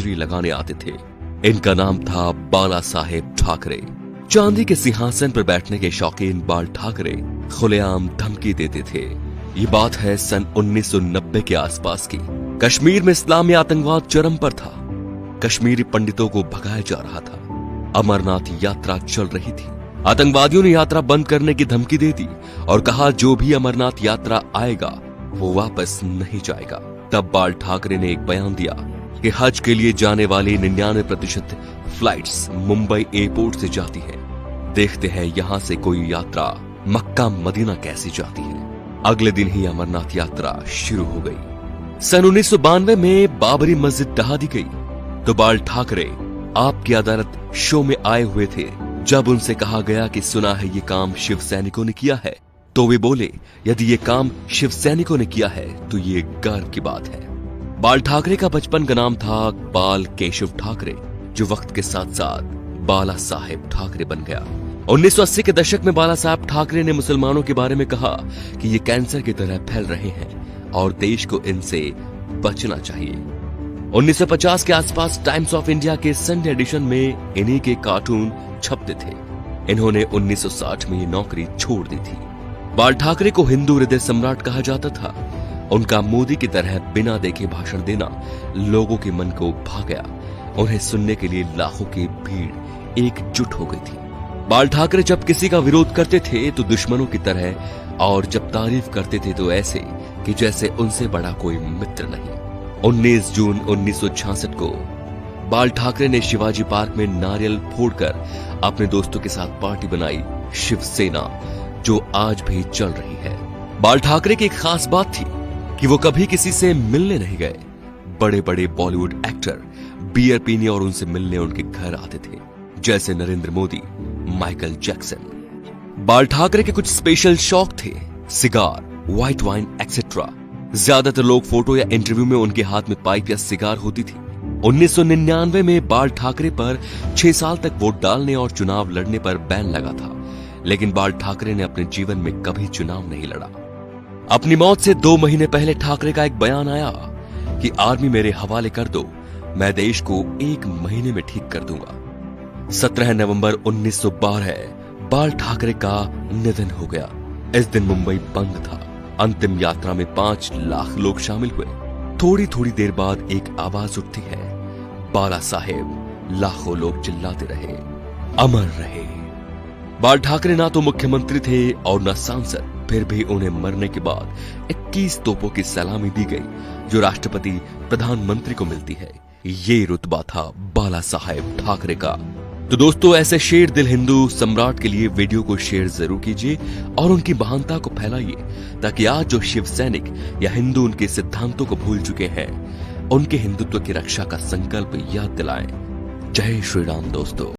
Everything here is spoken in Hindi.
हाजिरी लगाने आते थे। इनका नाम था बाला साहेब ठाकरे। चांदी के सिंहासन पर बैठने के शौकीन बाल ठाकरे खुलेआम धमकी देते थे। ये बात है सन 1990 के आसपास की। कश्मीर में इस्लामी आतंकवाद चरम पर था। कश्मीरी पंडितों को भगाया जा रहा था। अमरनाथ यात्रा चल रही थी। आतंकवादियों ने यात्रा बंद करने की धमकी दे दी और कहा जो भी अमरनाथ यात्रा आएगा वो वापस नहीं जाएगा। तब बाल ठाकरे ने एक बयान दिया कि हज के लिए जाने वाली 99% फ्लाइट्स मुंबई एयरपोर्ट से जाती हैं। देखते हैं यहां से कोई यात्रा मक्का मदीना कैसी जाती है। अगले दिन ही अमरनाथ यात्रा शुरू हो गई। सन 1992 में बाबरी मस्जिद ढहा दी गई तो बाल ठाकरे आपकी अदालत शो में आए हुए थे। जब उनसे कहा गया कि सुना है ये काम शिव सैनिकों ने किया है, तो वे बोले यदि ये काम शिव सैनिकों ने किया है तो ये गर्व की बात है। बाल ठाकरे का बचपन का नाम था बाल केशव ठाकरे, जो वक्त के साथ साथ बाला साहेब ठाकरे बन गया। 1980 के दशक में बाला साहेब ठाकरे ने मुसलमानों के बारे में कहा कि ये कैंसर की तरह फैल रहे हैं और देश को इनसे बचना चाहिए। 1950 के आसपास टाइम्स ऑफ इंडिया के संडे एडिशन में इन्हीं के कार्टून छपते थे। इन्होंने 1960 में ये नौकरी छोड़ दी थी। बाल ठाकरे को हिंदू हृदय सम्राट कहा जाता था। उनका मोदी की तरह बिना देखे भाषण देना लोगों के मन को भा गया। उन्हें सुनने के लिए लाखों की भीड़ एकजुट हो गई थी। बाल ठाकरे जब किसी का विरोध करते थे तो दुश्मनों की तरह, और जब तारीफ करते थे तो ऐसे कि जैसे उनसे बड़ा कोई मित्र नहीं। 19 जून 1966 को बाल ठाकरे ने शिवाजी पार्क में नारियल फोड़कर अपने दोस्तों के साथ पार्टी बनाई, शिवसेना, जो आज भी चल रही है। बाल ठाकरे की एक खास बात थी कि वो कभी किसी से मिलने नहीं गए। बड़े बड़े बॉलीवुड एक्टर बियर पीने और उनसे मिलने उनके घर आते थे, जैसे नरेंद्र मोदी, माइकल जैक्सन। बाल ठाकरे के कुछ स्पेशल शौक थे, सिगार, व्हाइट वाइन एक्सेट्रा। ज्यादातर लोग फोटो या इंटरव्यू में उनके हाथ में पाइप या सिगार होती थी। 1999 में बाल ठाकरे पर 6 साल तक वोट डालने और चुनाव लड़ने पर बैन लगा था, लेकिन बाल ठाकरे ने अपने जीवन में कभी चुनाव नहीं लड़ा। अपनी मौत से 2 महीने पहले ठाकरे का एक बयान आया कि आर्मी मेरे हवाले कर दो, मैं देश को 1 महीने में ठीक कर दूंगा। 17 नवंबर 1912 बाल ठाकरे का निधन हो गया। इस दिन मुंबई बंद था। अंतिम यात्रा में 5 लाख लोग शामिल हुए। थोड़ी थोड़ी देर बाद एक आवाज उठती है, बाला साहेब। लाखों लोग चिल्लाते रहे, अमर रहे। बाल ठाकरे ना तो मुख्यमंत्री थे और न सांसद, फिर भी उन्हें मरने के बाद 21 तोपों की सलामी दी गई, जो राष्ट्रपति प्रधानमंत्री को मिलती है। ये रुतबा था बाला साहेब ठाकरे का। तो दोस्तों, ऐसे शेर दिल हिंदू सम्राट के लिए वीडियो को शेयर जरूर कीजिए और उनकी महानता को फैलाइए, ताकि आज जो शिव सैनिक या हिंदू उनके सिद्धांतों को भूल चुके हैं, उनके हिंदुत्व की रक्षा का संकल्प याद दिलाएं। जय श्री राम दोस्तों।